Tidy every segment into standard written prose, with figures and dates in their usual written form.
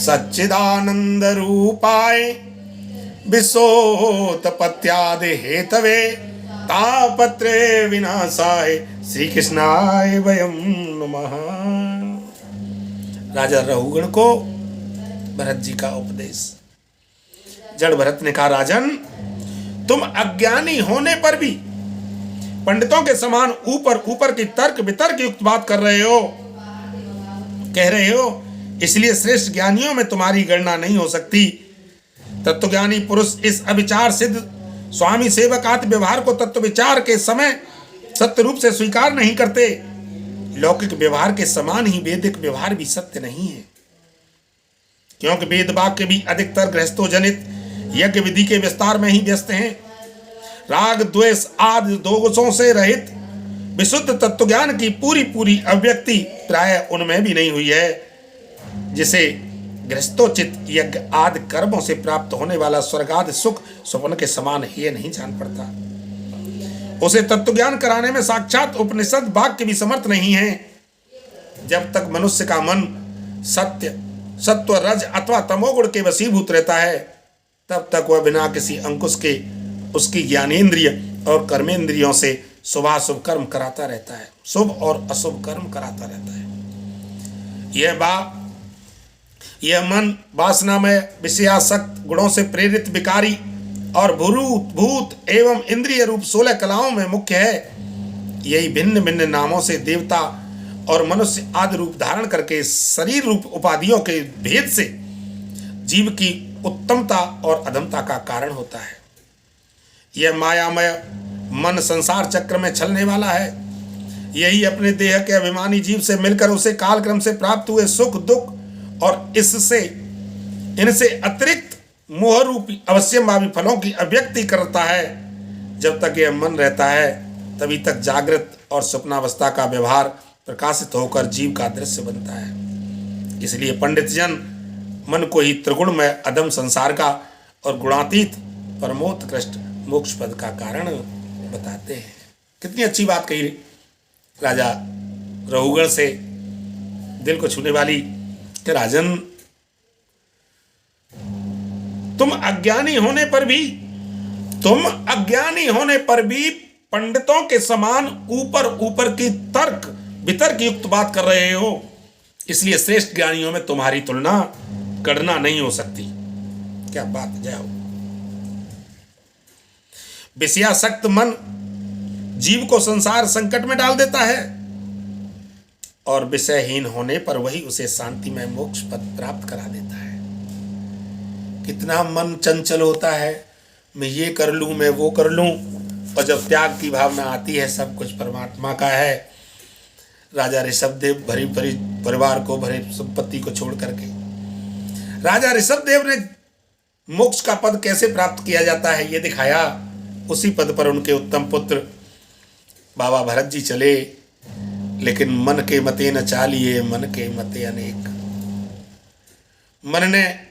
सच्चिदानंद रूपाय विश्वोत्पत्त्यादि Hathaway तापत्रे विनाशाय श्री कृष्णाय वयम नमः। राजा रहुगण को भरत जी का उपदेश। जड़ भरत ने कहा, राजन तुम अज्ञानी होने पर भी पंडितों के समान ऊपर ऊपर की तर्क वितर्क युक्त बात कह रहे हो, इसलिए श्रेष्ठ ज्ञानियों में तुम्हारी गणना नहीं हो सकती। तत्वज्ञानी पुरुष इस अविचार सिद्ध स्वामी सेवक आदि व्यवहार को तत्व विचार के समय सत्य रूप से स्वीकार नहीं करते। लौकिक व्यवहार के समान ही वैदिक व्यवहार भी सत्य नहीं है, क्योंकि वेद वाक्य भी अधिकतर गृहस्थो जनित यज्ञ विधि के विस्तार में ही व्यस्त हैं। राग द्वेष आदि दोषों से रहित विशुद्ध तत्वज्ञान की पूरी अभिव्यक्ति प्राय उनमें भी नहीं हुई है, जिसे गृहस्थोचित यज्ञ आदि कर्मों से प्राप्त होने वाला स्वर्ग आदि सुख स्वप्न के समान ही नहीं जान पड़ता। उसे तत्वज्ञान कराने में साक्षात उपनिषद वाक्य भी समर्थ नहीं है। जब तक मनुष्य का मन सत्व रज अथवा तमोगुण के वशीभूत रहता है, तब तक वह बिना किसी अंकुश के उसकी ज्ञानेन्द्रिय और कर्मेंद्रियों से शुभाशुभ कर्म कराता रहता है, शुभ और अशुभ कर्म कराता रहता है। यह मन वासनामय विषयासक्त गुणों से प्रेरित विकारी और भूत एवं इंद्रिय रूप 16 कलाओं में मुख्य है। यही भिन्न भिन्न नामों से देवता और मनुष्य आदि रूप धारण करके शरीर रूप उपाधियों के भेद से जीव की उत्तमता और अधमता का कारण होता है। यह मायामय मन संसार चक्र में छलने वाला है। यही अपने देह के अभिमानी जीव से मिलकर उसे कालक्रम से प्राप्त हुए सुख दुख और इनसे अतिरिक्त मोह रूपी अवश्यभावी फलों की अभिव्यक्ति करता है। जब तक यह मन रहता है, तभी तक जागृत और स्वप्नावस्था का व्यवहार प्रकाशित होकर जीव का दृश्य बनता है। इसलिए पंडित जन मन को ही त्रिगुण में अधम संसार का और गुणातीत परमोत्कृष्ट मोक्ष पद का कारण बताते हैं। कितनी अच्छी बात कही राजा रहुगण से, दिल को छूने वाली, कि राजन तुम अज्ञानी होने पर भी पंडितों के समान ऊपर की तर्क वितर्क युक्त बात कर रहे हो, इसलिए श्रेष्ठ ज्ञानियों में तुम्हारी तुलना गणना नहीं हो सकती। क्या बात, जय हो। विषयासक्त मन जीव को संसार संकट में डाल देता है और विषयहीन होने पर वही उसे शांति में मोक्ष पद प्राप्त करा देता है। कितना मन चंचल होता है, मैं ये कर लूं, मैं वो कर लूं, और जब त्याग की भावना आती है सब कुछ परमात्मा का है। राजा ऋषभदेव भरी भरी परिवार को, भरी संपत्ति को छोड़ करके राजा ऋषभदेव ने मोक्ष का पद कैसे प्राप्त किया जाता है ये दिखाया। उसी पद पर उनके उत्तम पुत्र बाबा भरत जी चले, लेकिन मन के मते न चालिए, मन के मते अनेक। मन ने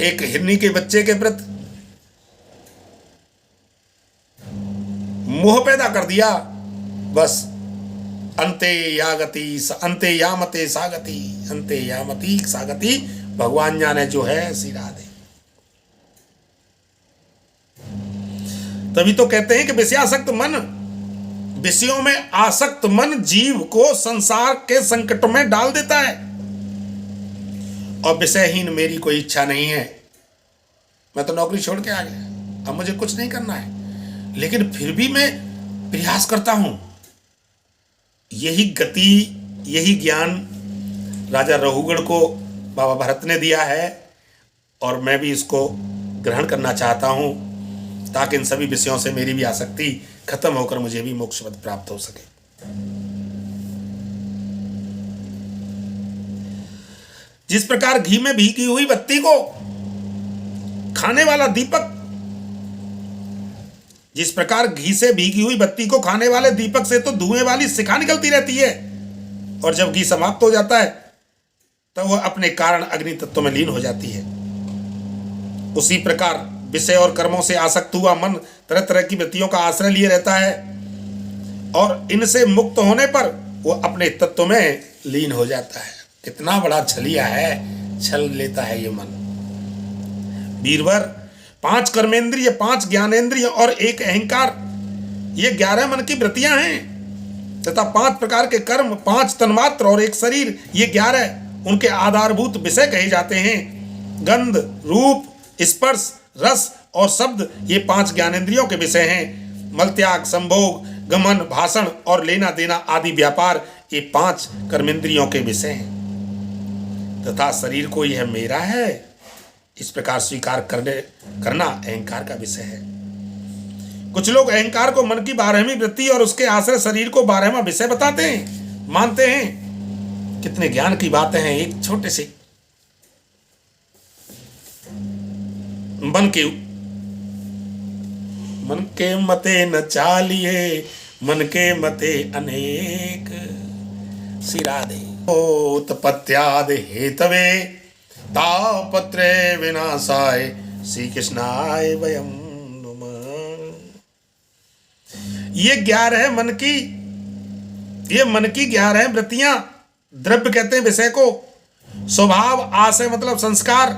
एक हिरनी के बच्चे के प्रति मोह पैदा कर दिया। बस अंते यामते सागति, भगवान जाने जो है ऐसी राधे। तभी तो कहते हैं कि विषयासक्त मन, विषयों में आसक्त मन जीव को संसार के संकट में डाल देता है। और विषयहीन मेरी कोई इच्छा नहीं है, मैं तो नौकरी छोड़ के आ गया, अब मुझे कुछ नहीं करना है, लेकिन फिर भी मैं प्रयास करता हूं। यही गति, यही ज्ञान राजा रहुगण को बाबा भरत ने दिया है, और मैं भी इसको ग्रहण करना चाहता हूं, ताकि इन सभी विषयों से मेरी भी आसक्ति खत्म होकर मुझे भी मोक्ष पद प्राप्त हो सके। जिस प्रकार घी में भीगी हुई बत्ती को खाने वाला दीपक, जिस प्रकार घी से भीगी हुई बत्ती को खाने वाले दीपक से तो धुएं वाली शिखा निकलती रहती है, और जब घी समाप्त हो जाता है तो वह अपने कारण अग्नि तत्व में लीन हो जाती है। उसी प्रकार विषय और कर्मों से आसक्त हुआ मन तरह तरह की वृत्तियों का आश्रय लिए रहता है, और इनसे मुक्त होने पर वह अपने तत्व में लीन हो जाता है। कितना बड़ा छलिया है, छल लेता है ये मन। बीरवर, 5 कर्मेंद्रिय, 5 ज्ञानेंद्रिय और 1 अहंकार, ये 11 मन की वृत्तियां हैं तथा 5 प्रकार के कर्म, 5 तन्मात्र और 1 शरीर, ये 11 उनके आधारभूत विषय कहे जाते हैं। गंध, रूप, स्पर्श, रस और शब्द, ये 5 ज्ञानेंद्रियों के विषय हैं। मलत्याग, संभोग, गमन, भाषण और लेना देना आदि व्यापार, ये 5 कर्मेंद्रियों के विषय हैं। तथा शरीर को यह मेरा है, इस प्रकार स्वीकार करना अहंकार का विषय है। कुछ लोग अहंकार को मन की 12वीं वृत्ति और उसके आश्रय शरीर को 12वां विषय बताते हैं, मानते हैं। कितने ज्ञान की बातें हैं। एक छोटे से मन के मते न चालिए, मन के मते अनेक, सिरादे उत्पत्त्यादि हेतवे तापत्रे विनाशाय श्री कृष्णाय वयम नुमः। ये 11 मन की 11 वृत्तियां, द्रव्य कहते हैं विषय को, स्वभाव, आशय मतलब संस्कार,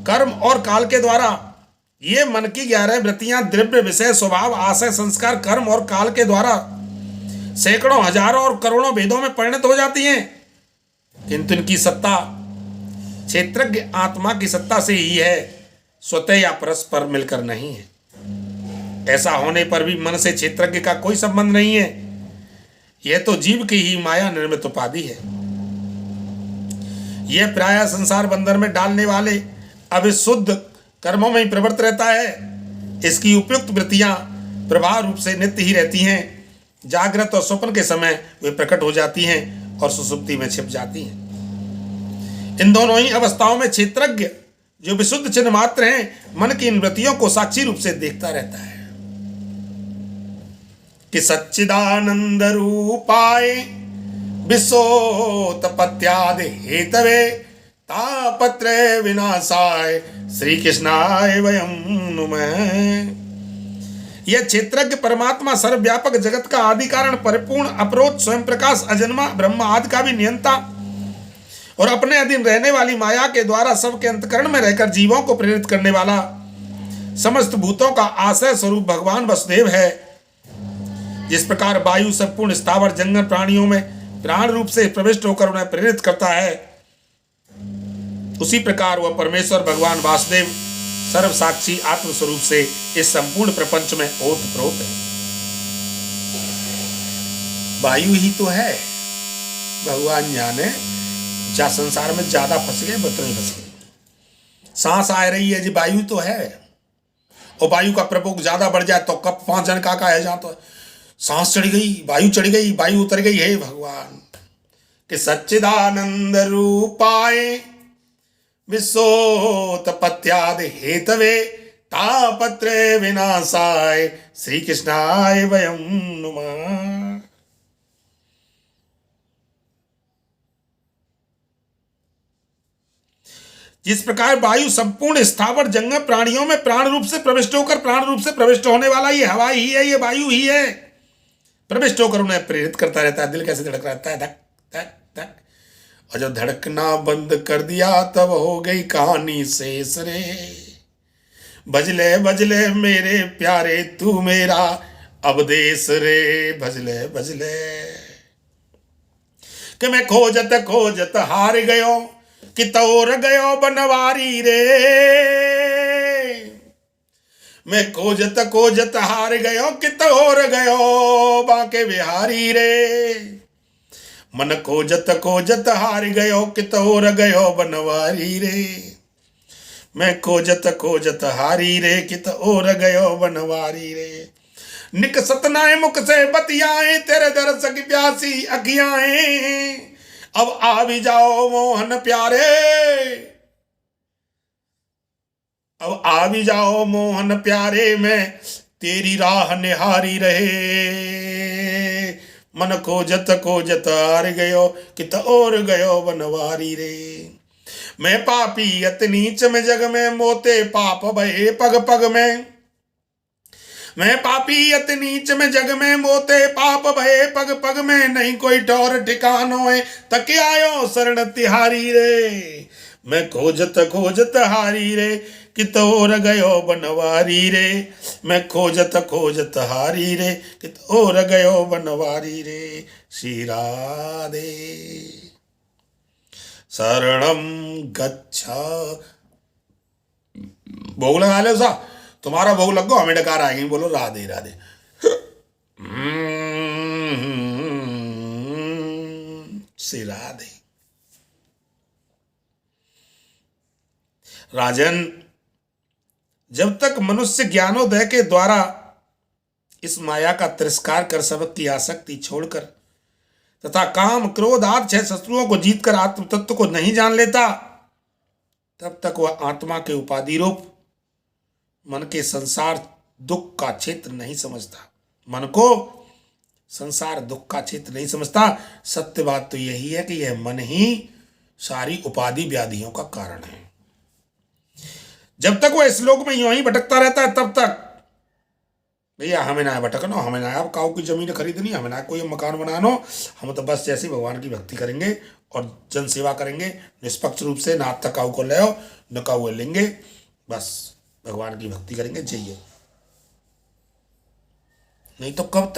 कर्म और काल के द्वारा, ये मन की 11 वृत्तियां द्रव्य, विषय, स्वभाव, आशय, संस्कार, कर्म और काल के द्वारा सैकड़ों, हजारों और करोड़ों भेदों में परिणत हो जाती हैं, किंतु इनकी सत्ता क्षेत्रज्ञ आत्मा की सत्ता से ही है, स्वतः या परस्पर मिलकर नहीं है। ऐसा होने पर भी मन से क्षेत्रज्ञ का कोई संबंध नहीं है। यह तो जीव की ही माया निर्मित उपाधि है। यह प्रायः संसार बंधन में डालने वाले अविशुद्ध कर्मों में ही प्रवृत्त रहता है। इसकी उपयुक्त वृत्तियां प्रभाव रूप से नित्य ही रहती हैं। जागृत और स्वप्न के समय वे प्रकट हो जाती हैं और सुसुप्ति में छिप जाती हैं। इन दोनों ही अवस्थाओं में क्षेत्रज्ञ, जो विशुद्ध चिन्ह मात्र हैं, मन की इन वृत्तियों को साक्षी रूप से देखता रहता है कि सच्चिदानंद रूपाय विश्वोत्पत्त्यादि हेतवे तापत्रे विनाशाय श्री कृष्णाय वयम नुमः। यह क्षेत्रज्ञ परमात्मा सर्वव्यापक जगत का आदि कारण, परिपूर्ण, अपरोक्ष, स्वयं प्रकाश, अजन्मा, ब्रह्म आदि का भी नियंता और अपने अधीन रहने वाली माया के द्वारा सबके अंतकरण में रहकर जीवों को प्रेरित करने वाला, समस्त भूतों का आश्रय स्वरूप भगवान वसुदेव है। जिस प्रकार वायु संपूर्ण स्थावर जंगम प्राणियों में प्राण रूप से प्रविष्ट होकर उन्हें प्रेरित करता है, उसी प्रकार वह परमेश्वर भगवान वासुदेव सर्व साक्षी आत्म स्वरूप से इस संपूर्ण प्रपंच में ओतप्रोत है। वायु ही तो है। भगवान जाने जा संसार में ज्यादा फंस गए, बतने फंस गए। सांस आ रही है जी, वायु तो है, और वायु का प्रकोप ज्यादा बढ़ जाए तो कब 5 जन का है, जहां तो सांस चढ़ गई, वायु चढ़ गई, वायु उतर गई। हे भगवान कि सच्चिदानंद रूपाय विश्वोत्पत्त्यादि हेतवे तापत्रे विनाशाय श्री कृष्णाय वयम नुमः। जिस प्रकार वायु संपूर्ण स्थावर जंगम प्राणियों में प्राण रूप से प्रविष्ट होकर प्राण रूप से प्रविष्ट होने वाला ये हवा ही है, ये वायु ही है, प्रविष्ट होकर उन्हें प्रेरित करता रहता है। दिल कैसे धड़क रहता है, धक धक धक, और जब धड़कना बंद कर दिया तब हो गई कहानी शेष रे। भजले भजले मेरे प्यारे तू मेरा अवदेश रे, भजले भजले कि मैं खोजत खोजत हार गयो कि तोर गयो बनवारी रे। मैं खोजत खोजत हार गयो कि तोर गयो बांके बिहारी रे। मन खोजत खोजत हार गयो कि तोर गयो बनवारी रे। मैं खोजत खोजत हारी रे कि तोर गयो बनवारी रे। निक सतनाए मुख से बतियाए तेरे दरस की प्यासी अखियां। अब आ भी जाओ मोहन प्यारे, अब आ भी जाओ मोहन प्यारे, मैं तेरी राह निहारी रहे। मन खोजत खोजत हार गयो कि तोर गयो बनवारी रे। मैं पापी अति नीच में जग में मोते पाप भये पग पग में। मैं पापी अति नीच में जग में मोते, पाप भये पग पग में, नहीं कोई ठौर ठिकानो है, तक आयो शरण तिहारी रे। मैं खोजत खोजत हारी रे, कित और गयो बनवारी रे। मैं खोजत खोजत हारी रे, कित और गयो बनवारी रे। श्री राधे शरणम गच्छा। भोग लगा लो सा, तुम्हारा भोग लग गो, हमें डकार आएगी, बोलो राधे राधे। श्री राधे। राजन, जब तक मनुष्य ज्ञानोदय के द्वारा इस माया का तिरस्कार कर सबकी आसक्ति छोड़कर तथा काम क्रोध आदि 6 शत्रुओं को जीतकर आत्म तत्व को नहीं जान लेता, तब तक वह आत्मा के उपाधि रूप मन के संसार दुख का क्षेत्र नहीं समझता। मन को संसार दुख का क्षेत्र नहीं समझता। सत्य बात तो यही है कि यह मन ही सारी उपाधि व्याधियों का कारण है। जब तक वह इस लोक में यूं ही भटकता रहता है, तब तक भैया हमें ना भटकनो, हमें ना अब काऊ की जमीन खरीदनी, हमें ना कोई मकान बनानो, हम तो बस जैसे भगवान की भक्ति करेंगे और जन सेवा करेंगे निष्पक्ष रूप से, ना तक काऊ को ले आओ न काऊ लेंगे, बस भगवान की भक्ति करेंगे, चाहिए। नहीं तो कब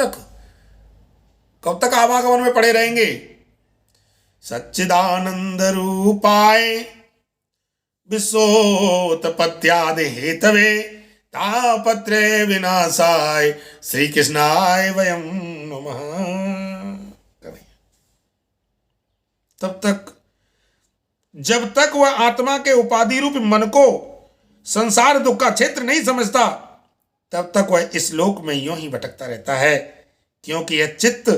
तक आवागमन में पड़े रहेंगे। सच्चिदानंद रूपाय विश्वोत्पत्त्यादि हेतवे तापत्रे विनाशाय श्री कृष्णाय वयं नमः। तब तक, जब तक वह आत्मा के उपाधि रूप मन को संसार दुख का क्षेत्र नहीं समझता, तब तक वह इस लोक में यूं ही भटकता रहता है, क्योंकि यह चित्त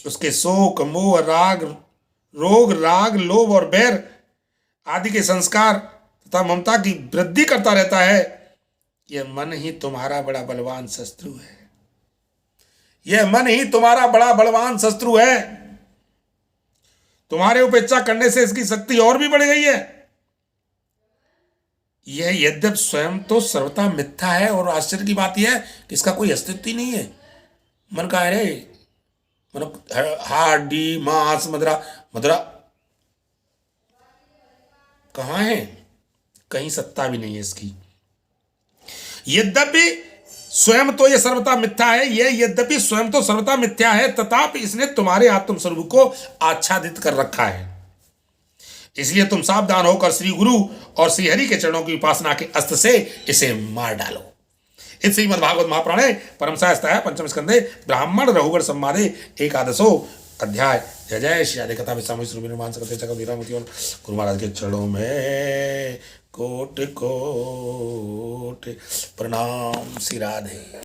उसके शोक मोह राग रोग राग लोभ और बैर आदि के संस्कार तथा ममता की वृद्धि करता रहता है। यह मन ही तुम्हारा बड़ा बलवान शत्रु है। यह मन ही तुम्हारा बड़ा बलवान शत्रु है। तुम्हारे उपेक्षा करने से इसकी शक्ति और भी बढ़ गई है। यह यद्यप स्वयं तो सर्वथा मिथ्या है, और आश्चर्य की बात यह है कि इसका कोई अस्तित्व ही नहीं है। मन का है रे, मतलब हड्डी मांस मदरा कहाँ है, कहीं सत्ता भी नहीं है इसकी। यद्यपि स्वयं तो यह सर्वथा मिथ्या है, यह यद्यपि स्वयं तो सर्वथा मिथ्या है, तथापि इसने तुम्हारे आत्म स्वरूप को आच्छादित कर रखा है। इसलिए तुम सावधान होकर श्री गुरु और श्री हरि के चरणों की उपासना के अस्त्र से इसे मार डालो। इस श्रीमद्भागवत महापुराणे परम साहस्ताय पंचम स्कंदे ब्राह्मण रघुवर संवादे एकादशो अध्याय। जय जय श्री राधे कथा विश्वामी श्री निर्माण सकते चक्र वीरामती और गुरु महाराज के चरणों में कोटि कोटि प्रणाम। श्री राधे।